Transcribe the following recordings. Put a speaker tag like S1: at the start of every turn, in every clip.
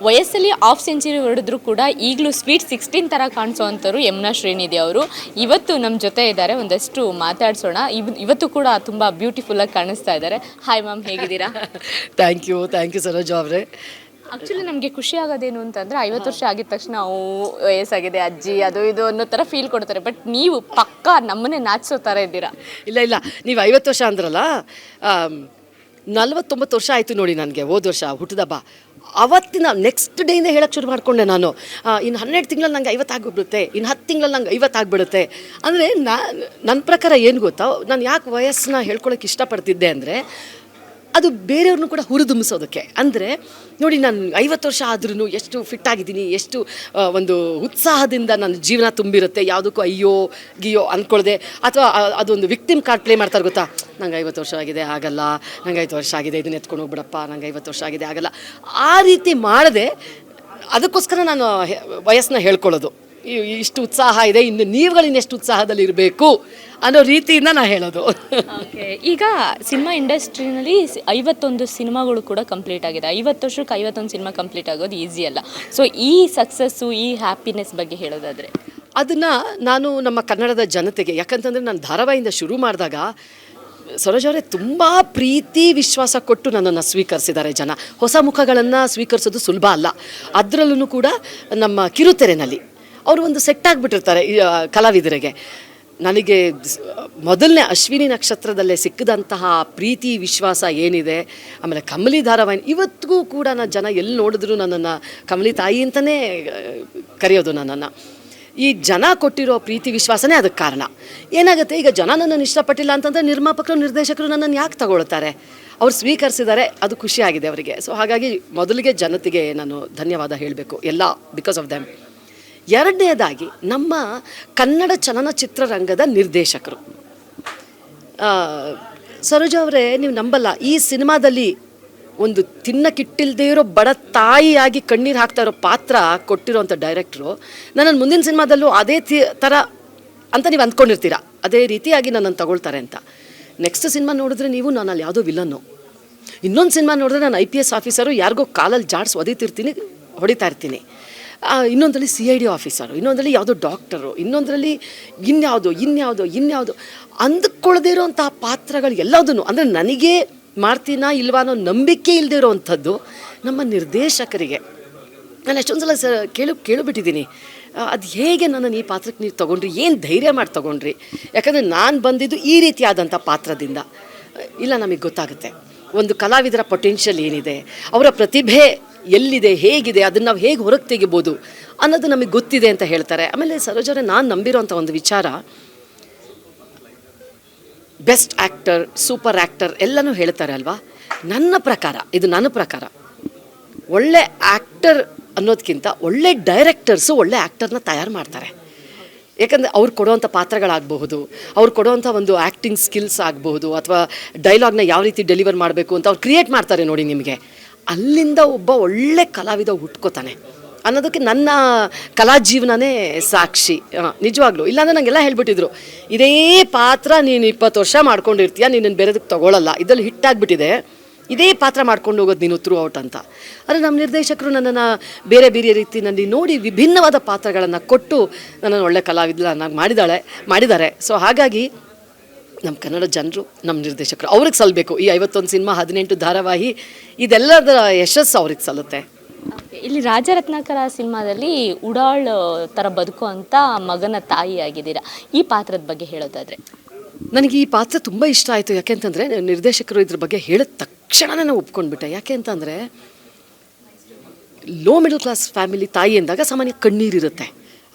S1: ವಯಸ್ಸಲ್ಲಿ half century ಹೊಡೆದ್ರು ಕೂಡ ಈಗಲೂ ಸ್ವೀಟ್ 16 ಥರ ಕಾಣಿಸೋ ಅಂಥವ್ರು ಯಮುನಾ ಶ್ರೀನಿಧಿ ಅವರು ಇವತ್ತು ನಮ್ಮ ಜೊತೆ ಇದ್ದಾರೆ. ಒಂದಷ್ಟು ಮಾತಾಡ್ಸೋಣ. ಇವತ್ತು ಕೂಡ ತುಂಬ ಬ್ಯೂಟಿಫುಲ್ಲಾಗಿ ಕಾಣಿಸ್ತಾ ಇದ್ದಾರೆ. ಹಾಯ್ ಮ್ಯಾಮ್, ಹೇಗಿದ್ದೀರಾ?
S2: ಥ್ಯಾಂಕ್ ಯು ಸರೋಜಾ ಅವರೇ.
S1: ಆ್ಯಕ್ಚುಲಿ ನಮಗೆ ಖುಷಿ ಆಗೋದೇನು ಅಂತಂದರೆ 50 ವರ್ಷ ಆಗಿದ ತಕ್ಷಣ ವಯಸ್ಸಾಗಿದೆ ಅಜ್ಜಿ ಅದು ಇದು ಅನ್ನೋ ಥರ ಫೀಲ್ ಕೊಡ್ತಾರೆ. ಬಟ್ ನೀವು ಪಕ್ಕಾ ನಮ್ಮನ್ನೇ ನಾಚಿಸೋ ಥರ ಇದ್ದೀರಾ.
S2: ಇಲ್ಲ ನೀವು 50 ವರ್ಷ ಅಂದ್ರಲ್ಲ, 49 ವರ್ಷ ಆಯಿತು ನೋಡಿ ನನಗೆ. ಹೋದ ವರ್ಷ ಹುಟ್ಟಿದಬ್ಬ ಅವತ್ತಿನ ನೆಕ್ಸ್ಟ್ ಡೇಯಿಂದ ಹೇಳಕ್ಕೆ ಶುರು ಮಾಡಿಕೊಂಡೆ ನಾನು. ಇನ್ನು 12 ತಿಂಗಳಲ್ಲಿ ನಂಗೆ 50 ಆಗಿಬಿಡುತ್ತೆ, ಇನ್ನು 10 ತಿಂಗಳಲ್ಲಿ ನಂಗೆ 50 ಆಗಿಬಿಡುತ್ತೆ. ಅಂದರೆ ನನ್ನ ಪ್ರಕಾರ ಏನು ಗೊತ್ತಾ, ನಾನು ಯಾಕೆ ವಯಸ್ಸನ್ನ ಹೇಳ್ಕೊಳಕ್ಕೆ ಇಷ್ಟಪಡ್ತಿದ್ದೆ ಅಂದರೆ ಅದು ಬೇರೆಯವ್ರನ್ನೂ ಕೂಡ ಹುರಿದುಂಬಿಸೋದಕ್ಕೆ. ಅಂದರೆ ನೋಡಿ, ನಾನು 50 ವರ್ಷ ಆದ್ರೂ ಎಷ್ಟು ಫಿಟ್ ಆಗಿದ್ದೀನಿ, ಎಷ್ಟು ಒಂದು ಉತ್ಸಾಹದಿಂದ ನನ್ನ ಜೀವನ ತುಂಬಿರುತ್ತೆ. ಯಾವುದಕ್ಕೂ ಅಯ್ಯೋ ಗಿಯೋ ಅಂದ್ಕೊಳ್ದೆ, ಅಥವಾ ಅದೊಂದು ವಿಕ್ಟಿಮ್ ಕಾರ್ಡ್ ಪ್ಲೇ ಮಾಡ್ತಾರೆ ಗೊತ್ತಾ, ನಂಗೆ 50 ವರ್ಷ ಆಗಿದೆ ಆಗಲ್ಲ, ನಂಗೆ 50 ವರ್ಷ ಆಗಿದೆ ಇದನ್ನ ಎತ್ಕೊಂಡು ಹೋಗ್ಬಿಡಪ್ಪ, ನಂಗೆ 50 ವರ್ಷ ಆಗಿದೆ ಆಗಲ್ಲ, ಆ ರೀತಿ ಮಾಡದೆ ಅದಕ್ಕೋಸ್ಕರ ನಾನು ವಯಸ್ಸನ್ನ ಹೇಳ್ಕೊಳ್ಳೋದು. ಇಷ್ಟು ಉತ್ಸಾಹ ಇದೆ, ಇನ್ನು ನೀವುಗಳಿನ್ನೆಷ್ಟು ಉತ್ಸಾಹದಲ್ಲಿ ಇರಬೇಕು ಅನ್ನೋ ರೀತಿಯಿಂದ ನಾನು ಹೇಳೋದು.
S1: ಓಕೆ, ಈಗ ಸಿನಿಮಾ ಇಂಡಸ್ಟ್ರಿನಲ್ಲಿ 51 ಸಿನಿಮಾಗಳು ಕೂಡ ಕಂಪ್ಲೀಟ್ ಆಗಿದೆ. 50 ವರ್ಷಕ್ಕೆ 51 ಸಿನಿಮಾ ಕಂಪ್ಲೀಟ್ ಆಗೋದು ಈಸಿ ಅಲ್ಲ. ಸೊ ಈ ಸಕ್ಸಸ್ಸು, ಈ ಹ್ಯಾಪಿನೆಸ್ ಬಗ್ಗೆ ಹೇಳೋದಾದರೆ
S2: ಅದನ್ನು ನಾನು ನಮ್ಮ ಕನ್ನಡದ ಜನತೆಗೆ, ಯಾಕಂತಂದರೆ ನಾನು ಧಾರಾವಾಹಿಯಿಂದ ಶುರು ಮಾಡಿದಾಗ ಸರೋಜ ಅವರೇ ತುಂಬ ಪ್ರೀತಿ ವಿಶ್ವಾಸ ಕೊಟ್ಟು ನನ್ನನ್ನು ಸ್ವೀಕರಿಸಿದ್ದಾರೆ ಜನ. ಹೊಸ ಮುಖಗಳನ್ನು ಸ್ವೀಕರಿಸೋದು ಸುಲಭ ಅಲ್ಲ. ಅದರಲ್ಲೂ ಕೂಡ ನಮ್ಮ ಕಿರುತೆರೆನಲ್ಲಿ ಅವರು ಒಂದು ಸೆಟ್ ಆಗಿಬಿಟ್ಟಿರ್ತಾರೆ ಕಲಾವಿದರಿಗೆ. ನನಗೆ ಮೊದಲನೇ ಅಶ್ವಿನಿ ನಕ್ಷತ್ರದಲ್ಲೇ ಸಿಕ್ಕಿದಂತಹ ಪ್ರೀತಿ ವಿಶ್ವಾಸ ಏನಿದೆ, ಆಮೇಲೆ ಕಮಲಿ ಧಾರಾವಾಹಿ ಇವತ್ತಿಗೂ ಕೂಡ ಜನ ಎಲ್ಲಿ ನೋಡಿದ್ರು ನನ್ನನ್ನು ಕಮಲಿ ತಾಯಿ ಅಂತಲೇ ಕರೆಯೋದು. ನನ್ನನ್ನು ಈ ಜನ ಕೊಟ್ಟಿರೋ ಪ್ರೀತಿ ವಿಶ್ವಾಸನೇ ಅದಕ್ಕೆ ಕಾರಣ. ಏನಾಗುತ್ತೆ, ಈಗ ಜನ ನನ್ನನ್ನು ಇಷ್ಟಪಟ್ಟಿಲ್ಲ ಅಂತಂದರೆ ನಿರ್ಮಾಪಕರು ನಿರ್ದೇಶಕರು ನನ್ನನ್ನು ಯಾಕೆ ತಗೊಳ್ತಾರೆ? ಅವ್ರು ಸ್ವೀಕರಿಸಿದ್ದಾರೆ, ಅದು ಖುಷಿಯಾಗಿದೆ ಅವರಿಗೆ. ಸೊ ಹಾಗಾಗಿ ಮೊದಲಿಗೆ ಜನತೆಗೆ ನಾನು ಧನ್ಯವಾದ ಹೇಳಬೇಕು, ಎಲ್ಲ ಬಿಕಾಸ್ ಆಫ್ ದೆಮ್. ಎರಡನೇದಾಗಿ ನಮ್ಮ ಕನ್ನಡ ಚಲನಚಿತ್ರರಂಗದ ನಿರ್ದೇಶಕರು. ಸರೋಜ ಅವರೇ, ನೀವು ನಂಬಲ್ಲ, ಈ ಸಿನಿಮಾದಲ್ಲಿ ಒಂದು ತಿನ್ನಕ್ಕಿಟ್ಟಿಲ್ಲದೆ ಇರೋ ಬಡ ತಾಯಿಯಾಗಿ ಕಣ್ಣೀರು ಹಾಕ್ತಾ ಇರೋ ಪಾತ್ರ ಕೊಟ್ಟಿರೋಂಥ ಡೈರೆಕ್ಟ್ರು ನನ್ನನ್ನು ಮುಂದಿನ ಸಿನಿಮಾದಲ್ಲೂ ಅದೇ ಥರ ಅಂತ ನೀವು ಅಂದ್ಕೊಂಡಿರ್ತೀರ, ಅದೇ ರೀತಿಯಾಗಿ ನನ್ನನ್ನು ತಗೊಳ್ತಾರೆ ಅಂತ. ನೆಕ್ಸ್ಟ್ ಸಿನಿಮಾ ನೋಡಿದ್ರೆ ನೀವು ನಾನು ಅಲ್ಲಿ ಯಾವುದೋ ವಿಲನ್ನು, ಇನ್ನೊಂದು ಸಿನಿಮಾ ನೋಡಿದ್ರೆ ನಾನು IPS ಆಫೀಸರು, ಯಾರಿಗೋ ಕಾಲಲ್ಲಿ ಜಾಡ್ಸ್ ಹೊಡಿತಾ ಇರ್ತೀನಿ. ಇನ್ನೊಂದರಲ್ಲಿ CID ಆಫೀಸರು, ಇನ್ನೊಂದರಲ್ಲಿ ಯಾವುದೋ ಡಾಕ್ಟರು, ಇನ್ನೊಂದರಲ್ಲಿ ಇನ್ಯಾವುದೋ ಅಂದುಕೊಳ್ಳದೇ ಇರೋವಂಥ ಪಾತ್ರಗಳು ಎಲ್ಲದೂ. ಅಂದರೆ ನನಗೆ ಮಾಡ್ತೀನಾ ಇಲ್ವಾ ಅನ್ನೋ ನಂಬಿಕೆ ಇಲ್ಲದೆ ಇರೋವಂಥದ್ದು ನಮ್ಮ ನಿರ್ದೇಶಕರಿಗೆ. ನಾನು ಎಷ್ಟೊಂದು ಸಲ ಕೇಳಿಬಿಟ್ಟಿದ್ದೀನಿ, ಅದು ಹೇಗೆ ನನ್ನನ್ನು ಈ ಪಾತ್ರಕ್ಕೆ ನೀವು ತೊಗೊಂಡ್ರಿ, ಏನು ಧೈರ್ಯ ಮಾಡಿ ತೊಗೊಂಡ್ರಿ? ಯಾಕಂದರೆ ನಾನು ಬಂದಿದ್ದು ಈ ರೀತಿಯಾದಂಥ ಪಾತ್ರದಿಂದ. ಇಲ್ಲ, ನಮಗೆ ಗೊತ್ತಾಗುತ್ತೆ ಒಂದು ಕಲಾವಿದರ ಪೊಟೆನ್ಷಿಯಲ್ ಏನಿದೆ, ಅವರ ಪ್ರತಿಭೆ ಎಲ್ಲಿದೆ, ಹೇಗಿದೆ, ಅದನ್ನು ನಾವು ಹೇಗೆ ಹೊರಗೆ ತೆಗಿಬೋದು ಅನ್ನೋದು ನಮಗೆ ಗೊತ್ತಿದೆ ಅಂತ ಹೇಳ್ತಾರೆ. ಆಮೇಲೆ ಸರೋಜರೇ, ನಾನು ನಂಬಿರೋಂಥ ಒಂದು ವಿಚಾರ, ಬೆಸ್ಟ್ ಆ್ಯಕ್ಟರ್, ಸೂಪರ್ ಆ್ಯಕ್ಟರ್ ಎಲ್ಲನೂ ಹೇಳ್ತಾರೆ ಅಲ್ವಾ. ನನ್ನ ಪ್ರಕಾರ ಒಳ್ಳೆ ಆ್ಯಕ್ಟರ್ ಅನ್ನೋದಕ್ಕಿಂತ ಒಳ್ಳೆ ಡೈರೆಕ್ಟರ್ಸು ಒಳ್ಳೆ ಆ್ಯಕ್ಟರ್ನ ತಯಾರು ಮಾಡ್ತಾರೆ. ಯಾಕಂದರೆ ಅವ್ರು ಕೊಡುವಂಥ ಪಾತ್ರಗಳಾಗಬಹುದು, ಅವ್ರು ಕೊಡುವಂಥ ಒಂದು ಆ್ಯಕ್ಟಿಂಗ್ ಸ್ಕಿಲ್ಸ್ ಆಗಬಹುದು, ಅಥವಾ ಡೈಲಾಗ್ನ ಯಾವ ರೀತಿ ಡೆಲಿವರ್ ಮಾಡಬೇಕು ಅಂತ ಅವ್ರು ಕ್ರಿಯೇಟ್ ಮಾಡ್ತಾರೆ ನೋಡಿ ನಿಮಗೆ. ಅಲ್ಲಿಂದ ಒಬ್ಬ ಒಳ್ಳೆ ಕಲಾವಿದ ಹುಟ್ಕೋತಾನೆ ಅನ್ನೋದಕ್ಕೆ ನನ್ನ ಕಲಾ ಜೀವನನೇ ಸಾಕ್ಷಿ. ನಿಜವಾಗ್ಲೂ. ಇಲ್ಲಾಂದರೆ ನನಗೆಲ್ಲ ಹೇಳ್ಬಿಟ್ಟಿದ್ರು, ಇದೇ ಪಾತ್ರ ನೀನು 20 ವರ್ಷ ಮಾಡ್ಕೊಂಡಿರ್ತೀಯ, ನೀನನ್ನು ಬೇರೆದಕ್ಕೆ ತೊಗೊಳ್ಳಲ್ಲ, ಇದರಲ್ಲಿ ಹಿಟ್ಟಾಗಿಬಿಟ್ಟಿದೆ, ಇದೇ ಪಾತ್ರ ಮಾಡ್ಕೊಂಡು ಹೋಗೋದು ನೀನು ಥ್ರೂ ಔಟ್ ಅಂತ. ಆದರೆ ನಮ್ಮ ನಿರ್ದೇಶಕರು ನನ್ನನ್ನು ಬೇರೆ ರೀತಿಯಲ್ಲಿ ನೋಡಿ ವಿಭಿನ್ನವಾದ ಪಾತ್ರಗಳನ್ನು ಕೊಟ್ಟು ನನ್ನನ್ನು ಒಳ್ಳೆ ಕಲಾವಿದನಾಗಿ ಮಾಡಿದ್ದಾರೆ. ಸೊ ಹಾಗಾಗಿ ನಮ್ಮ ಕನ್ನಡ ಜನರು, ನಮ್ಮ ನಿರ್ದೇಶಕರು, ಅವ್ರಿಗೆ ಸಲ್ಲಬೇಕು ಈ 51 ಸಿನಿಮಾ, 18 ಧಾರಾವಾಹಿ, ಇದೆಲ್ಲದರ ಯಶಸ್ಸು ಅವ್ರಿಗೆ ಸಲ್ಲುತ್ತೆ.
S1: ಇಲ್ಲಿ ರಾಜರತ್ನಾಕರ ಸಿನಿಮಾದಲ್ಲಿ ಉಡಾಳ್ ಥರ ಬದುಕುವಂಥ ಮಗನ ತಾಯಿ ಆಗಿದ್ದೀರಾ. ಈ ಪಾತ್ರದ ಬಗ್ಗೆ ಹೇಳೋದಾದರೆ
S2: ನನಗೆ ಈ ಪಾತ್ರ ತುಂಬ ಇಷ್ಟ ಆಯಿತು. ಯಾಕೆಂತಂದರೆ ನಿರ್ದೇಶಕರು ಇದ್ರ ಬಗ್ಗೆ ಹೇಳಿದ ತಕ್ಷಣನೇ ನಾನು ಒಪ್ಕೊಂಡ್ಬಿಟ್ಟೆ. ಯಾಕೆ ಅಂತಂದರೆ ಲೋ ಮಿಡಲ್ ಕ್ಲಾಸ್ ಫ್ಯಾಮಿಲಿ ತಾಯಿ ಎಂದಾಗ ಸಾಮಾನ್ಯ ಕಣ್ಣೀರಿರುತ್ತೆ,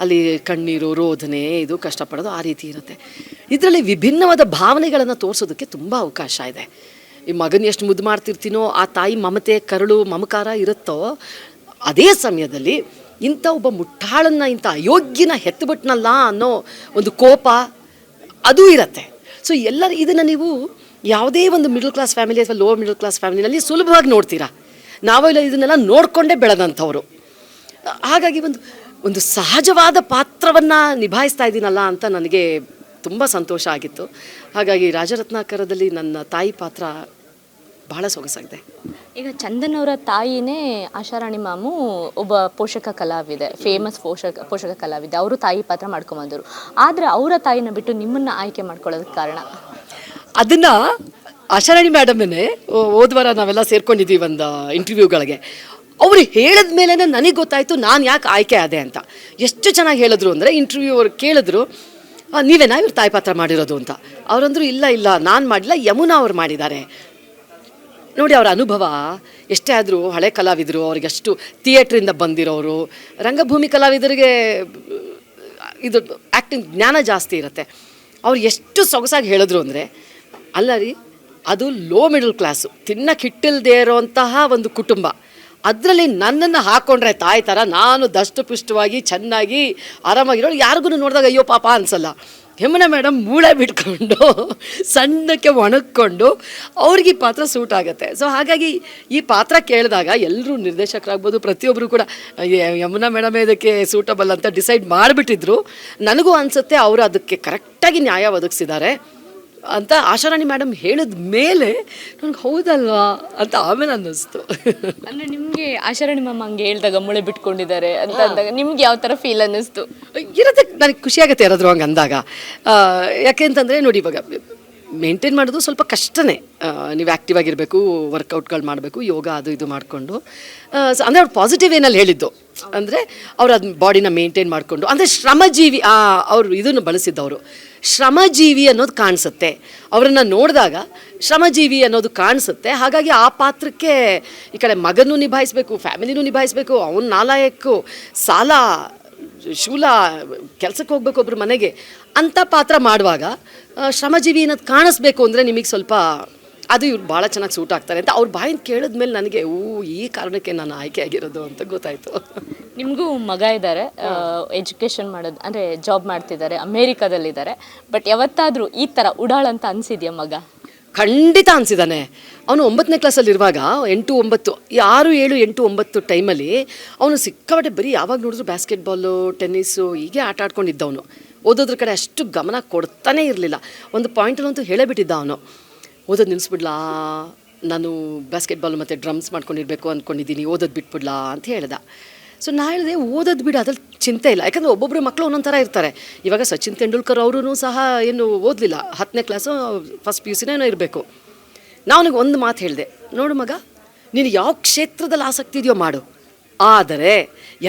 S2: ಅಲ್ಲಿ ಕಣ್ಣೀರು, ರೋದನೆ, ಇದು ಕಷ್ಟಪಡೋದು ಆ ರೀತಿ ಇರುತ್ತೆ. ಇದರಲ್ಲಿ ವಿಭಿನ್ನವಾದ ಭಾವನೆಗಳನ್ನು ತೋರಿಸೋದಕ್ಕೆ ತುಂಬ ಅವಕಾಶ ಇದೆ. ಈ ಮಗನ ಎಷ್ಟು ಮುದ್ದು ಮಾಡ್ತಿರ್ತೀನೋ, ಆ ತಾಯಿ ಮಮತೆ, ಕರುಳು, ಮಮಕಾರ ಇರುತ್ತೋ, ಅದೇ ಸಮಯದಲ್ಲಿ ಇಂಥ ಒಬ್ಬ ಮುಟ್ಟಾಳನ್ನು, ಇಂಥ ಅಯೋಗ್ಯನ ಹೆತ್ತುಬಿಟ್ನಲ್ಲ ಅನ್ನೋ ಒಂದು ಕೋಪ ಅದೂ ಇರುತ್ತೆ. ಸೊ ಇದನ್ನು ನೀವು ಯಾವುದೇ ಒಂದು ಮಿಡಲ್ ಕ್ಲಾಸ್ ಫ್ಯಾಮಿಲಿ ಅಥವಾ ಲೋ ಮಿಡಲ್ ಕ್ಲಾಸ್ ಫ್ಯಾಮಿಲಿನಲ್ಲಿ ಸುಲಭವಾಗಿ ನೋಡ್ತೀರಾ. ನಾವೆಲ್ಲ ಇದನ್ನೆಲ್ಲ ನೋಡಿಕೊಂಡೇ ಬೆಳೆದಂಥವ್ರು. ಹಾಗಾಗಿ ಒಂದು ಸಹಜವಾದ ಪಾತ್ರವನ್ನು ನಿಭಾಯಿಸ್ತಾ ಇದ್ದೀನಲ್ಲ ಅಂತ ನನಗೆ ತುಂಬ ಸಂತೋಷ ಆಗಿತ್ತು. ಹಾಗಾಗಿ ರಾಜರತ್ನಾಕರದಲ್ಲಿ ನನ್ನ ತಾಯಿ ಪಾತ್ರ ಭಾಳ ಸೊಗಸಾಗಿದೆ.
S1: ಈಗ ಚಂದನ್ ಅವರ ತಾಯಿನೇ ಆಶಾರಾಣಿ ಮ್ಯಾಮು ಒಬ್ಬ ಪೋಷಕ ಕಲಾವಿದೆ, ಫೇಮಸ್ ಪೋಷಕ ಕಲಾವಿದೆ. ಅವರು ತಾಯಿ ಪಾತ್ರ ಮಾಡ್ಕೊಂಬಂದರು. ಆದರೆ ಅವರ ತಾಯಿನ ಬಿಟ್ಟು ನಿಮ್ಮನ್ನು ಆಯ್ಕೆ ಮಾಡ್ಕೊಳ್ಳೋದಕ್ಕೆ ಕಾರಣ?
S2: ಅದನ್ನು ಆಶಾರಾಣಿ ಮೇಡಮನ್ನೇ ಹೋದ್ವಾರ ನಾವೆಲ್ಲ ಸೇರ್ಕೊಂಡಿದ್ದೀವಿ ಒಂದು ಇಂಟರ್ವ್ಯೂಗಳಿಗೆ. ಅವ್ರು ಹೇಳಿದ ಮೇಲೆ ನನಗೆ ಗೊತ್ತಾಯಿತು ನಾನು ಯಾಕೆ ಆಯ್ಕೆ ಆದೆ ಅಂತ. ಎಷ್ಟು ಚೆನ್ನಾಗಿ ಹೇಳಿದ್ರು ಅಂದರೆ, ಇಂಟರ್ವ್ಯೂ ಅವ್ರು ಕೇಳಿದ್ರು, ನೀವೇನಾ ಇವ್ರು ತಾಯಿ ಪಾತ್ರ ಮಾಡಿರೋದು ಅಂತ. ಅವರಂದ್ರು ಇಲ್ಲ ನಾನು ಮಾಡಿಲ್ಲ, ಯಮುನಾ ಅವ್ರು ಮಾಡಿದ್ದಾರೆ. ನೋಡಿ ಅವರ ಅನುಭವ ಎಷ್ಟೇ ಆದರೂ ಹಳೆ ಕಲಾವಿದರು, ಅವ್ರಿಗೆ ಅಷ್ಟು ಥಿಯೇಟ್ರಿಂದ ಬಂದಿರೋರು. ರಂಗಭೂಮಿ ಕಲಾವಿದರಿಗೆ ಇದು ಆ್ಯಕ್ಟಿಂಗ್ ಜ್ಞಾನ ಜಾಸ್ತಿ ಇರುತ್ತೆ. ಅವ್ರು ಎಷ್ಟು ಸೊಗಸಾಗಿ ಹೇಳಿದ್ರು ಅಂದರೆ, ಅಲ್ಲ ರೀ, ಅದು ಲೋ ಮಿಡಲ್ ಕ್ಲಾಸು, ತಿನ್ನಕ್ಕೆ ಹಿಟ್ಟಿಲ್ಲದೆ ಇರೋಂತಹ ಒಂದು ಕುಟುಂಬ. ಅದರಲ್ಲಿ ನನ್ನನ್ನು ಹಾಕ್ಕೊಂಡ್ರೆ ತಾಯಿ ಥರ ನಾನು ದಷ್ಟಪುಷ್ಟವಾಗಿ ಚೆನ್ನಾಗಿ ಆರಾಮಾಗಿರೋ, ಯಾರಿಗೂ ನೋಡಿದಾಗ ಅಯ್ಯೋ ಪಾಪ ಅನಿಸಲ್ಲ. ಯಮುನಾ ಮೇಡಮ್ ಮೂಳೆ ಬಿಟ್ಕೊಂಡು ಸಣ್ಣಕ್ಕೆ ಒಣಗ್ಕೊಂಡು ಅವ್ರಿಗೆ ಈ ಪಾತ್ರ ಸೂಟ್ ಆಗುತ್ತೆ. ಸೊ ಹಾಗಾಗಿ ಈ ಪಾತ್ರ ಕೇಳಿದಾಗ ಎಲ್ಲರೂ ನಿರ್ದೇಶಕರಾಗ್ಬೋದು, ಪ್ರತಿಯೊಬ್ಬರು ಕೂಡ ಯಮುನಾ ಮೇಡಮೇ ಇದಕ್ಕೆ ಸೂಟಬಲ್ ಅಂತ ಡಿಸೈಡ್ ಮಾಡಿಬಿಟ್ಟಿದ್ರು. ನನಗೂ ಅನಿಸುತ್ತೆ ಅವರು ಅದಕ್ಕೆ ಕರೆಕ್ಟಾಗಿ ನ್ಯಾಯ ಒದಗಿಸಿದ್ದಾರೆ ಅಂತ ಆಶಾರಾಣಿ ಮೇಡಮ್ ಹೇಳಿದ ಮೇಲೆ ನನಗೆ ಹೌದಲ್ವಾ ಅಂತ ಆಮೇಲೆ ಅನ್ನಿಸ್ತು.
S1: ಅಂದರೆ ನಿಮಗೆ ಆಶಾರಾಣಿ ಮ್ಯಾಮ್ ಹಂಗೆ ಹೇಳಿದಾಗ ಮೂಳೆ ಬಿಟ್ಕೊಂಡಿದ್ದಾರೆ ಅಂತ ಅಂದಾಗ ನಿಮ್ಗೆ ಯಾವ ಥರ ಫೀಲ್ ಅನ್ನಿಸ್ತು?
S2: ಇರೋದೇ ನನಗೆ ಖುಷಿಯಾಗುತ್ತೆ ಯಾರಾದರೂ ಹಂಗೆ ಅಂದಾಗ. ಯಾಕೆಂತಂದರೆ ನೋಡಿ, ಇವಾಗ ಮೇಂಟೈನ್ ಮಾಡೋದು ಸ್ವಲ್ಪ ಕಷ್ಟನೇ. ನೀವು ಆ್ಯಕ್ಟಿವ್ ಆಗಿರಬೇಕು, ವರ್ಕೌಟ್ಗಳು ಮಾಡಬೇಕು, ಯೋಗ ಅದು ಇದು ಮಾಡಿಕೊಂಡು. ಅಂದರೆ ಅವ್ರು ಪಾಸಿಟಿವ್ ಏನಲ್ಲಿ ಹೇಳಿದ್ದು ಅಂದರೆ, ಅವ್ರು ಅದು ಬಾಡಿನ ಮೇಂಟೈನ್ ಮಾಡಿಕೊಂಡು, ಅಂದರೆ ಶ್ರಮಜೀವಿ ಅವರು ಇದನ್ನು ಬಳಸಿದ್ದವರು. ಶ್ರಮಜೀವಿ ಅನ್ನೋದು ಕಾಣಿಸುತ್ತೆ ಅವರನ್ನು ನೋಡಿದಾಗ, ಶ್ರಮಜೀವಿ ಅನ್ನೋದು ಕಾಣಿಸುತ್ತೆ. ಹಾಗಾಗಿ ಆ ಪಾತ್ರಕ್ಕೆ ಈ ಕಡೆ ಮಗನೂ ನಿಭಾಯಿಸಬೇಕು, ಫ್ಯಾಮಿಲಿನೂ ನಿಭಾಯಿಸಬೇಕು, ಅವನ ನಾಲಾಯಕ್ಕು, ಸಾಲ ಶೂಲ, ಕೆಲಸಕ್ಕೆ ಹೋಗ್ಬೇಕು ಒಬ್ರು ಮನೆಗೆ ಅಂಥ ಪಾತ್ರ ಮಾಡುವಾಗ ಶ್ರಮಜೀವಿ ಅನ್ನೋದು ಕಾಣಿಸ್ಬೇಕು ಅಂದರೆ ನಿಮಗೆ ಸ್ವಲ್ಪ ಅದು ಇವ್ರು ಭಾಳ ಚೆನ್ನಾಗಿ ಸೂಟ್ ಆಗ್ತಾರೆ ಅಂತ ಅವ್ರ ಬಾಯಿಂದ ಕೇಳಿದ್ಮೇಲೆ ನನಗೆ ಈ ಕಾರಣಕ್ಕೆ ನಾನು ಆಯ್ಕೆ ಆಗಿರೋದು ಅಂತ ಗೊತ್ತಾಯಿತು.
S1: ನಿಮಗೂ ಮಗ ಇದ್ದಾರೆ, ಎಜುಕೇಷನ್ ಮಾಡೋದು ಅಂದರೆ ಜಾಬ್ ಮಾಡ್ತಿದ್ದಾರೆ, ಅಮೇರಿಕಾದಲ್ಲಿದ್ದಾರೆ. ಬಟ್ ಯಾವತ್ತಾದರೂ ಈ ಥರ ಉಡಾಳ್ ಅಂತ ಅನಿಸಿದ್ಯಾ ಮಗ?
S2: ಖಂಡಿತ ಅನಿಸಿದ್ದಾನೆ. ಅವನು 9ನೇ ಕ್ಲಾಸಲ್ಲಿರುವಾಗ 8, 9, 6, 7, 8, 9 ಟೈಮಲ್ಲಿ ಅವನು ಸಿಕ್ಕಾಪಟ್ಟೆ ಬರೀ ಯಾವಾಗ ನೋಡಿದ್ರು ಬ್ಯಾಸ್ಕೆಟ್ಬಾಲು, ಟೆನ್ನಿಸ್ಸು ಹೀಗೆ ಆಟ ಆಡ್ಕೊಂಡಿದ್ದವನು. ಓದೋದ್ರ ಕಡೆ ಅಷ್ಟು ಗಮನ ಕೊಡ್ತಾನೇ ಇರಲಿಲ್ಲ. ಒಂದು ಪಾಯಿಂಟಲ್ಲಂತೂ ಹೇಳೇಬಿಟ್ಟಿದ್ದ ಅವನು, ಓದೋದು ನಿಲ್ಲಿಸ್ಬಿಡ್ಲಾ, ನಾನು ಬ್ಯಾಸ್ಕೆಟ್ಬಾಲ್ ಮತ್ತು ಡ್ರಮ್ಸ್ ಮಾಡ್ಕೊಂಡಿರ್ಬೇಕು ಅಂದ್ಕೊಂಡಿದ್ದೀನಿ, ಓದೋದು ಬಿಟ್ಬಿಡ್ಲಾ ಅಂತ ಹೇಳ್ದ. ಸೊ ನಾ ಹೇಳಿದೆ, ಓದೋದು ಬಿಡು, ಅದ್ರಲ್ಲಿ ಚಿಂತೆ ಇಲ್ಲ. ಯಾಕಂದರೆ ಒಬ್ಬೊಬ್ಬರು ಮಕ್ಕಳು ಒಂದೊಂದು ಥರ ಇರ್ತಾರೆ. ಇವಾಗ ಸಚಿನ್ ತೆಂಡೂಲ್ಕರ್ ಅವರೂ ಸಹ ಏನು ಓದಲಿಲ್ಲ, 10ನೇ ಕ್ಲಾಸು ಫಸ್ಟ್ PUC ಏನೋ ಇರಬೇಕು. ನಾನು ಅವನಿಗೆ ಒಂದು ಮಾತು ಹೇಳಿದೆ, ನೋಡು ಮಗ, ನೀನು ಯಾವ ಕ್ಷೇತ್ರದಲ್ಲಿ ಆಸಕ್ತಿ ಇದೆಯೋ ಮಾಡು, ಆದರೆ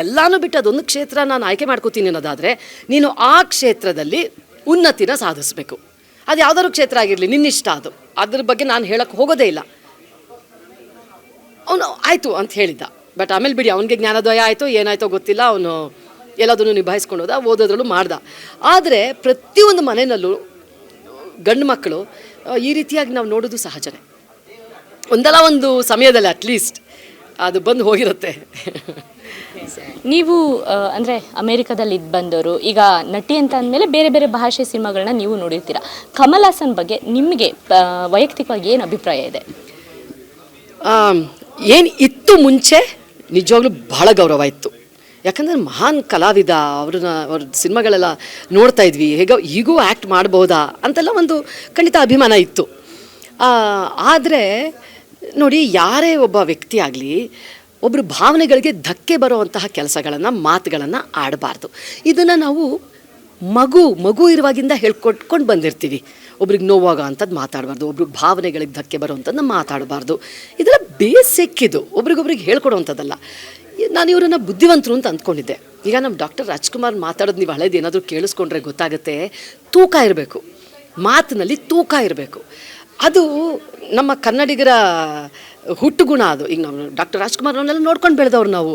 S2: ಎಲ್ಲನೂ ಬಿಟ್ಟು ಅದೊಂದು ಕ್ಷೇತ್ರ ನಾನು ಆಯ್ಕೆ ಮಾಡ್ಕೋತೀನಿ ಅನ್ನೋದಾದರೆ ನೀನು ಆ ಕ್ಷೇತ್ರದಲ್ಲಿ ಉನ್ನತಿನ ಸಾಧಿಸಬೇಕು. ಅದು ಯಾವುದಾದ್ರು ಕ್ಷೇತ್ರ ಆಗಿರಲಿ, ನಿನ್ನಿಷ್ಟ ಅದು, ಅದ್ರ ಬಗ್ಗೆ ನಾನು ಹೇಳಕ್ಕೆ ಹೋಗೋದೇ ಇಲ್ಲ. ಅವನು ಆಯಿತು ಅಂತ ಹೇಳಿದ್ದ. ಬಟ್ ಆಮೇಲೆ ಬಿಡಿ, ಅವನಿಗೆ ಜ್ಞಾನೋದಯ ಆಯಿತು, ಏನಾಯಿತೋ ಗೊತ್ತಿಲ್ಲ, ಅವನು ಎಲ್ಲದನ್ನು ನಿಭಾಯಿಸ್ಕೊಂಡು ಹೋದ, ಓದೋದ್ರಲ್ಲೂ ಮಾಡ್ದ. ಆದರೆ ಪ್ರತಿಯೊಂದು ಮನೆಯಲ್ಲೂ ಗಂಡು ಮಕ್ಕಳು ಈ ರೀತಿಯಾಗಿ ನಾವು ನೋಡೋದು ಸಹಜನೇ. ಒಂದಲ್ಲ ಒಂದು ಸಮಯದಲ್ಲಿ ಅಟ್ಲೀಸ್ಟ್ ಅದು ಬಂದು ಹೋಗಿರುತ್ತೆ.
S1: ನೀವು ಅಂದರೆ ಅಮೇರಿಕಾದಲ್ಲಿ ಇದು ಬಂದವರು, ಈಗ ನಟಿ ಅಂತ ಅಂದಮೇಲೆ ಬೇರೆ ಬೇರೆ ಭಾಷೆ ಸಿನಿಮಾಗಳನ್ನ ನೀವು ನೋಡಿರ್ತೀರ. ಕಮಲ್ ಹಾಸನ್ ಬಗ್ಗೆ ನಿಮಗೆ ವೈಯಕ್ತಿಕವಾಗಿ ಏನು ಅಭಿಪ್ರಾಯ ಇದೆ?
S2: ಏನು ಇತ್ತು ಮುಂಚೆ ನಿಜವಾಗ್ಲೂ ಬಹಳ ಗೌರವ ಇತ್ತು. ಯಾಕಂದರೆ ಮಹಾನ್ ಕಲಾವಿದ, ಅವ್ರ ಸಿನಿಮಾಗಳೆಲ್ಲ ನೋಡ್ತಾ ಇದ್ವಿ, ಹೇಗೋ ಈಗೂ ಆ್ಯಕ್ಟ್ ಮಾಡ್ಬೋದಾ ಅಂತೆಲ್ಲ ಒಂದು ಖಂಡಿತ ಅಭಿಮಾನ ಇತ್ತು. ಆದರೆ ನೋಡಿ, ಯಾರೇ ಒಬ್ಬ ವ್ಯಕ್ತಿ ಆಗಲಿ ಒಬ್ಬರು ಭಾವನೆಗಳಿಗೆ ಧಕ್ಕೆ ಬರುವಂತಹ ಕೆಲಸಗಳನ್ನು, ಮಾತುಗಳನ್ನು ಆಡಬಾರ್ದು. ಇದನ್ನು ನಾವು ಮಗು ಇರುವಾಗಿಂದ ಹೇಳ್ಕೊಟ್ಕೊಂಡು ಬಂದಿರ್ತೀವಿ. ಒಬ್ರಿಗೆ ನೋವಾಗ ಅಂಥದ್ದು ಮಾತಾಡಬಾರ್ದು, ಒಬ್ರಿಗೆ ಭಾವನೆಗಳಿಗೆ ಧಕ್ಕೆ ಬರುವಂಥದ್ದನ್ನ ಮಾತಾಡಬಾರ್ದು. ಇದೆಲ್ಲ ಬೇಸಿಕ್, ಇದು ಒಬ್ರಿಗೊಬ್ರಿಗೆ ಹೇಳ್ಕೊಡುವಂಥದ್ದಲ್ಲ. ನಾನು ಇವರನ್ನು ಬುದ್ಧಿವಂತರು ಅಂತ ಅಂದ್ಕೊಂಡಿದ್ದೆ. ಈಗ ನಮ್ಮ ಡಾಕ್ಟರ್ ರಾಜ್ಕುಮಾರ್ ಮಾತಾಡೋದು ನೀವು ಹಳೇದು ಏನಾದರೂ ಕೇಳಿಸ್ಕೊಂಡ್ರೆ ಗೊತ್ತಾಗುತ್ತೆ. ತೂಕ ಇರಬೇಕು, ಮಾತಿನಲ್ಲಿ ತೂಕ ಇರಬೇಕು. ಅದು ನಮ್ಮ ಕನ್ನಡಿಗರ ಹುಟ್ಟುಗುಣ ಅದು. ಈಗ ನಾವು ಡಾಕ್ಟರ್ ರಾಜ್ಕುಮಾರ್ ಅವನ್ನೆಲ್ಲ ನೋಡ್ಕೊಂಡು ಬೆಳೆದವ್ರು ನಾವು.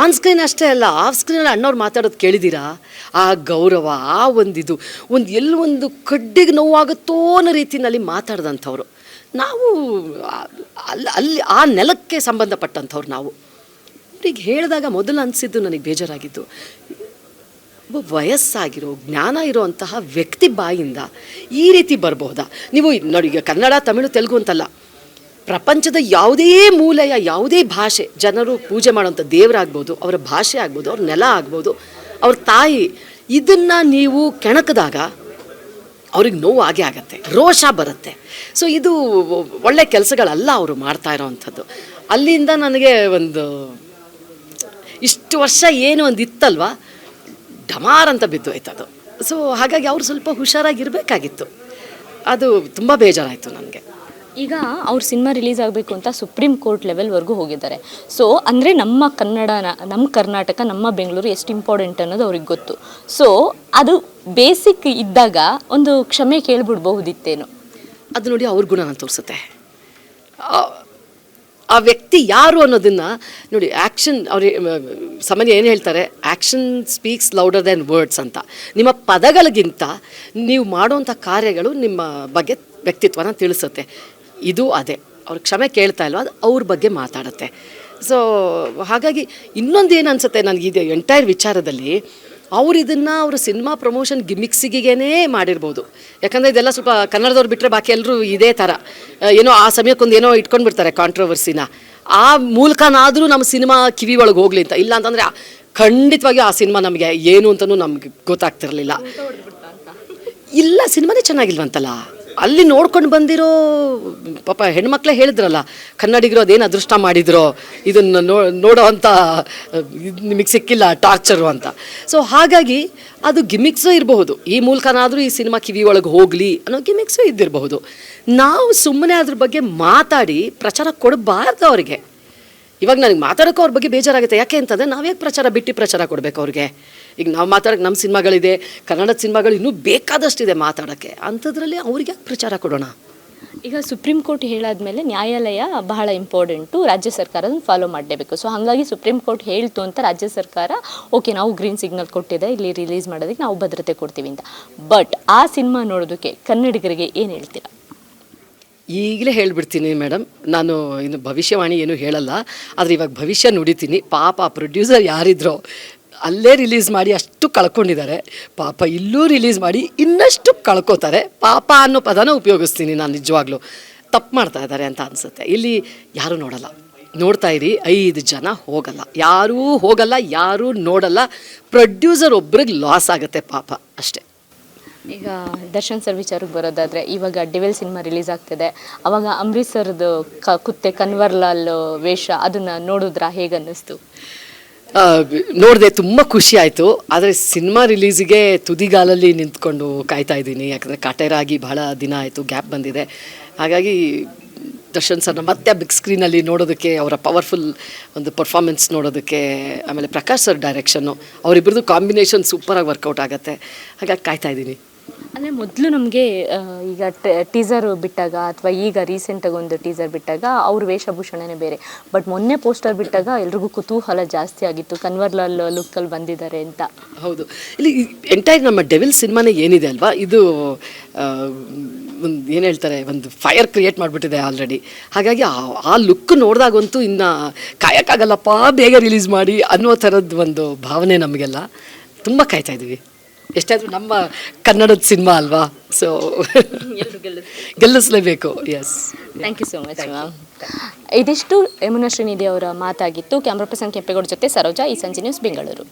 S2: ಆನ್ ಸ್ಕ್ರೀನ್ ಅಷ್ಟೇ ಅಲ್ಲ, ಆಫ್ ಸ್ಕ್ರೀನಲ್ಲಿ ಅಣ್ಣವ್ರು ಮಾತಾಡೋದು ಕೇಳಿದ್ದೀರಾ? ಆ ಗೌರವ, ಆ ಒಂದಿದು, ಎಲ್ಲೊಂದು ಕಡ್ಡಿಗೆ ನೋವಾಗುತ್ತೋ ಅನ್ನೋ ರೀತಿಯಲ್ಲಿ ಮಾತಾಡ್ದಂಥವ್ರು ನಾವು. ಅಲ್ಲಿ ಆ ನೆಲಕ್ಕೆ ಸಂಬಂಧಪಟ್ಟಂಥವ್ರು ನಾವು. ಈಗ ಹೇಳಿದಾಗ ಮೊದಲು ಅನಿಸಿದ್ದು ನನಗೆ ಬೇಜಾರಾಗಿದ್ದು, ಒಬ್ಬ ವಯಸ್ಸಾಗಿರೋ ಜ್ಞಾನ ಇರೋವಂತಹ ವ್ಯಕ್ತಿ ಬಾಯಿಂದ ಈ ರೀತಿ ಬರ್ಬೋದಾ? ನೀವು ನೋಡಿ, ಈಗ ಕನ್ನಡ, ತಮಿಳು, ತೆಲುಗು ಅಂತಲ್ಲ, ಪ್ರಪಂಚದ ಯಾವುದೇ ಮೂಲೆಯ ಯಾವುದೇ ಭಾಷೆ ಜನರು ಪೂಜೆ ಮಾಡೋಂಥ ದೇವರಾಗ್ಬೋದು, ಅವರ ಭಾಷೆ ಆಗ್ಬೋದು, ಅವ್ರ ನೆಲ ಆಗ್ಬೋದು, ಅವ್ರ ತಾಯಿ, ಇದನ್ನು ನೀವು ಕೆಣಕಿದಾಗ ಅವ್ರಿಗೆ ನೋವು ಆಗೇ ಆಗತ್ತೆ, ರೋಷ ಬರುತ್ತೆ. ಸೊ ಇದು ಒಳ್ಳೆ ಕೆಲಸಗಳಲ್ಲ ಅವರು ಮಾಡ್ತಾ ಇರೋವಂಥದ್ದು. ಅಲ್ಲಿಂದ ನನಗೆ ಒಂದು ಇಷ್ಟು ವರ್ಷ ಏನು ಒಂದು ಇತ್ತಲ್ವ, ಡಮಾರ್ ಅಂತ ಬಿದ್ದು ಹೋಯ್ತದು. ಸೊ ಹಾಗಾಗಿ ಅವರು ಸ್ವಲ್ಪ ಹುಷಾರಾಗಿರಬೇಕಾಗಿತ್ತು. ಅದು ತುಂಬ ಬೇಜಾರಾಯಿತು ನನಗೆ.
S1: ಈಗ ಅವ್ರ ಸಿನಿಮಾ ರಿಲೀಸ್ ಆಗಬೇಕು ಅಂತ ಸುಪ್ರೀಂ ಕೋರ್ಟ್ ಲೆವೆಲ್ವರೆಗೂ ಹೋಗಿದ್ದಾರೆ. ಸೊ ಅಂದರೆ ನಮ್ಮ ನಮ್ಮ ಕರ್ನಾಟಕ, ನಮ್ಮ ಬೆಂಗಳೂರು ಎಷ್ಟು ಇಂಪಾರ್ಟೆಂಟ್ ಅನ್ನೋದು ಅವ್ರಿಗೆ ಗೊತ್ತು. ಸೊ ಅದು ಬೇಸಿಕ್ ಇದ್ದಾಗ ಒಂದು ಕ್ಷಮೆ ಕೇಳ್ಬಿಡ್ಬಹುದಿತ್ತೇನು?
S2: ಅದು ನೋಡಿ ಅವ್ರ ಗುಣನ ತೋರಿಸುತ್ತೆ. ಆ ವ್ಯಕ್ತಿ ಯಾರು ಅನ್ನೋದನ್ನು ನೋಡಿ. ಆ್ಯಕ್ಷನ್ ಅವ್ರು ಸಾಮಾನ್ಯ ಏನು ಹೇಳ್ತಾರೆ, action speaks louder than words ಅಂತ. ನಿಮ್ಮ ಪದಗಳಿಗಿಂತ ನೀವು ಮಾಡುವಂಥ ಕಾರ್ಯಗಳು ನಿಮ್ಮ ಬಗ್ಗೆ ವ್ಯಕ್ತಿತ್ವನ ತಿಳಿಸುತ್ತೆ. ಇದು ಅದೇ ಅವ್ರು ಕ್ಷಮೆ ಕೇಳ್ತಾ ಇಲ್ವ, ಅದು ಅವ್ರ ಬಗ್ಗೆ ಮಾತಾಡುತ್ತೆ. ಸೊ ಹಾಗಾಗಿ ಇನ್ನೊಂದು ಏನು ಅನಿಸುತ್ತೆ ನನಗೆ ಇದು ಎಂಟೈರ್ ವಿಚಾರದಲ್ಲಿ, ಅವ್ರು ಇದನ್ನು ಅವರು ಸಿನಿಮಾ ಪ್ರಮೋಷನ್ ಗಿಮಿಕ್ಸಿಗೇನೇ ಮಾಡಿರ್ಬೋದು. ಯಾಕಂದರೆ ಇದೆಲ್ಲ ಸ್ವಲ್ಪ ಕನ್ನಡದವ್ರು ಬಿಟ್ಟರೆ ಬಾಕಿ ಎಲ್ಲರೂ ಇದೇ ಥರ ಏನೋ ಆ ಸಮಯಕ್ಕೊಂದು ಏನೋ ಇಟ್ಕೊಂಡು ಬಿಡ್ತಾರೆ ಕಾಂಟ್ರವರ್ಸಿನ. ಆ ಮೂಲಕನಾದರೂ ನಮ್ಮ ಸಿನಿಮಾ ಕಿವಿ ಒಳಗೆ ಹೋಗ್ಲಿ ಅಂತ. ಇಲ್ಲ ಅಂತಂದರೆ ಖಂಡಿತವಾಗಿ ಆ ಸಿನಿಮಾ ನಮಗೆ ಏನು ಅಂತಲೂ ನಮಗೆ ಗೊತ್ತಾಗ್ತಿರಲಿಲ್ಲ. ಇಲ್ಲ, ಸಿನಿಮಾನೇ ಚೆನ್ನಾಗಿಲ್ವಂತಲ್ಲ. ಅಲ್ಲಿ ನೋಡ್ಕೊಂಡು ಬಂದಿರೋ ಪಾಪ ಹೆಣ್ಮಕ್ಳೇ ಹೇಳಿದ್ರಲ್ಲ, ಕನ್ನಡಿಗರು ಅದೇನು ಅದೃಷ್ಟ ಮಾಡಿದ್ರೋ ಇದನ್ನು ನೋಡೋ ಅಂಥ ನಿಮಗೆ ಸಿಕ್ಕಿಲ್ಲ ಟಾರ್ಚರು ಅಂತ. ಸೊ ಹಾಗಾಗಿ ಅದು ಗಿಮಿಕ್ಸು ಇರಬಹುದು. ಈ ಮೂಲಕನಾದರೂ ಈ ಸಿನಿಮಾ ಕಿವಿ ಒಳಗೆ ಹೋಗಲಿ ಅನ್ನೋ ಗಿಮಿಕ್ಸು ಇದ್ದಿರಬಹುದು. ನಾವು ಸುಮ್ಮನೆ ಅದ್ರ ಬಗ್ಗೆ ಮಾತಾಡಿ ಪ್ರಚಾರ ಕೊಡಬಾರ್ದು ಅವರಿಗೆ. ಇವಾಗ ನನಗೆ ಮಾತಾಡೋಕ್ಕೂ ಅವ್ರ ಬಗ್ಗೆ ಬೇಜಾರಾಗುತ್ತೆ. ಯಾಕೆ ಅಂತಂದರೆ ನಾವ್ಯಾಕೆ ಪ್ರಚಾರ ಕೊಡಬೇಕು ಅವ್ರಿಗೆ? ಈಗ ನಾವು ಮಾತಾಡೋಕ್ಕೆ ನಮ್ಮ ಸಿನಿಮಾಗಳಿದೆ, ಕನ್ನಡದ ಸಿನಿಮಾಗಳು ಇನ್ನೂ ಬೇಕಾದಷ್ಟಿದೆ ಮಾತಾಡೋಕ್ಕೆ. ಅಂಥದ್ರಲ್ಲಿ ಅವ್ರಿಗೆ ಯಾಕೆ ಪ್ರಚಾರ ಕೊಡೋಣ?
S1: ಈಗ ಸುಪ್ರೀಂ ಕೋರ್ಟ್ ಹೇಳಾದ್ಮೇಲೆ ನ್ಯಾಯಾಲಯ ಬಹಳ ಇಂಪಾರ್ಟೆಂಟು, ರಾಜ್ಯ ಸರ್ಕಾರ ಫಾಲೋ ಮಾಡಲೇಬೇಕು. ಸೊ ಹಾಗಾಗಿ ಸುಪ್ರೀಂ ಕೋರ್ಟ್ ಹೇಳ್ತು ಅಂತ ರಾಜ್ಯ ಸರ್ಕಾರ ಓಕೆ ನಾವು ಗ್ರೀನ್ ಸಿಗ್ನಲ್ ಕೊಟ್ಟಿದೆ, ಇಲ್ಲಿ ರಿಲೀಸ್ ಮಾಡೋದಕ್ಕೆ ನಾವು ಭದ್ರತೆ ಕೊಡ್ತೀವಿ ಅಂತ. ಬಟ್ ಆ ಸಿನಿಮಾ ನೋಡೋದಕ್ಕೆ ಕನ್ನಡಿಗರಿಗೆ ಏನು ಹೇಳ್ತೀರಾ?
S2: ಈಗಲೇ ಹೇಳಿಬಿಡ್ತೀನಿ ಮೇಡಮ್, ನಾನು ಇನ್ನು ಭವಿಷ್ಯವಾಣಿ ಏನೂ ಹೇಳಲ್ಲ. ಆದರೆ ಇವಾಗ ಭವಿಷ್ಯ ನುಡಿತೀನಿ. ಪಾಪ ಪ್ರೊಡ್ಯೂಸರ್ ಯಾರಿದ್ರೋ ಅಲ್ಲೇ ರಿಲೀಸ್ ಮಾಡಿ ಅಷ್ಟು ಕಳ್ಕೊಂಡಿದ್ದಾರೆ. ಪಾಪ ಇಲ್ಲೂ ರಿಲೀಸ್ ಮಾಡಿ ಇನ್ನಷ್ಟು ಕಳ್ಕೊತಾರೆ. ಪಾಪ ಅನ್ನೋ ಪದನ ಉಪಯೋಗಿಸ್ತೀನಿ ನಾನು. ನಿಜವಾಗ್ಲೂ ತಪ್ಪು ಮಾಡ್ತಾ ಇದ್ದಾರೆ ಅಂತ ಅನಿಸುತ್ತೆ. ಇಲ್ಲಿ ಯಾರೂ ನೋಡಲ್ಲ, ನೋಡ್ತಾ ಇರಿ. 5 ಜನ ಹೋಗಲ್ಲ, ಯಾರೂ ಹೋಗಲ್ಲ, ಯಾರೂ ನೋಡಲ್ಲ. ಪ್ರೊಡ್ಯೂಸರ್ ಒಬ್ರಿಗೆ ಲಾಸ್ ಆಗುತ್ತೆ ಪಾಪ, ಅಷ್ಟೇ.
S1: ಈಗ ದರ್ಶನ್ ಸರ್ ವಿಚಾರಕ್ಕೆ ಬರೋದಾದರೆ, ಇವಾಗ ಡಿವೆಲ್ ಸಿನಿಮಾ ರಿಲೀಸ್ ಆಗ್ತಿದೆ. ಅವಾಗ ಅಂಬರೀಷ್ ಸರ್ದು ಕುತ್ತೆ ಕನ್ವರ್ಲಾಲ್ ವೇಷ ಅದನ್ನು ನೋಡಿದ್ರಾ, ಹೇಗೆ ಅನ್ನಿಸ್ತು?
S2: ನೋಡಿದೆ, ತುಂಬ ಖುಷಿ ಆಯಿತು. ಆದರೆ ಸಿನಿಮಾ ರಿಲೀಸಿಗೆ ತುದಿಗಾಲಲ್ಲಿ ನಿಂತ್ಕೊಂಡು ಕಾಯ್ತಾ ಇದ್ದೀನಿ. ಯಾಕಂದರೆ ಕಾಟೇರಾಗಿ ಬಹಳ ದಿನ ಆಯಿತು, ಗ್ಯಾಪ್ ಬಂದಿದೆ. ಹಾಗಾಗಿ ದರ್ಶನ್ ಸರ್ನ ಮತ್ತೆ ಬಿಗ್ ಸ್ಕ್ರೀನಲ್ಲಿ ನೋಡೋದಕ್ಕೆ, ಅವರ ಪವರ್ಫುಲ್ ಒಂದು ಪರ್ಫಾರ್ಮೆನ್ಸ್ ನೋಡೋದಕ್ಕೆ, ಆಮೇಲೆ ಪ್ರಕಾಶ್ ಸರ್ ಡೈರೆಕ್ಷನ್ನು, ಅವರಿಬ್ಬರದು ಕಾಂಬಿನೇಷನ್ ಸೂಪರಾಗಿ ವರ್ಕೌಟ್ ಆಗುತ್ತೆ. ಹಾಗಾಗಿ ಕಾಯ್ತಾ ಇದ್ದೀನಿ.
S1: ಅಂದರೆ ಮೊದಲು ನಮಗೆ ಈಗ ಟೀಸರ್ ಬಿಟ್ಟಾಗ ಅಥವಾ ಈಗ ರೀಸೆಂಟಾಗಿ ಒಂದು ಟೀಸರ್ ಬಿಟ್ಟಾಗ ಅವ್ರ ವೇಷಭೂಷಣನೇ ಬೇರೆ. ಬಟ್ ಮೊನ್ನೆ ಪೋಸ್ಟರ್ ಬಿಟ್ಟಾಗ ಎಲ್ರಿಗೂ ಕುತೂಹಲ ಜಾಸ್ತಿ ಆಗಿತ್ತು, ಕನ್ವರ್ಲಾಲ್ ಲುಕ್ಕಲ್ಲಿ ಬಂದಿದ್ದಾರೆ ಅಂತ.
S2: ಹೌದು, ಇಲ್ಲಿ ಎಂಟೈರ್ ನಮ್ಮ ಡೆವಿಲ್ ಸಿನಿಮಾನೇ ಏನಿದೆ ಅಲ್ವಾ, ಇದು ಒಂದು ಏನು ಹೇಳ್ತಾರೆ, ಒಂದು ಫೈರ್ ಕ್ರಿಯೇಟ್ ಮಾಡಿಬಿಟ್ಟಿದೆ ಆಲ್ರೆಡಿ. ಹಾಗಾಗಿ ಆ ಲುಕ್ ನೋಡಿದಾಗಂತೂ ಇನ್ನು ಕಾಯಕ್ಕಾಗಲ್ಲಪ್ಪ, ಬೇಗ ರಿಲೀಸ್ ಮಾಡಿ ಅನ್ನೋ ಥರದ್ದು ಒಂದು ಭಾವನೆ ನಮಗೆಲ್ಲ. ತುಂಬ ಕಾಯ್ತಾ ಇದ್ದೀವಿ. ಎಷ್ಟಾದರೂ ನಮ್ಮ ಕನ್ನಡದ ಸಿನಿಮಾ ಅಲ್ವಾ, ಸೊ ಗೆಲ್ಲಿಸಲೇಬೇಕು. Yes,
S1: thank you so much ma'am. ಇದಿಷ್ಟು ಯಮುನಾ ಶ್ರೀನಿಧಿ ಅವರ ಮಾತಾಗಿತ್ತು. ಕ್ಯಾಮ್ರಾ ಪರ್ಸನ್ ಕೆಂಪೇಗೌಡ ಜೊತೆ ಸರೋಜಾ, ಈ ಸಂಜೆ ನ್ಯೂಸ್, ಬೆಂಗಳೂರು.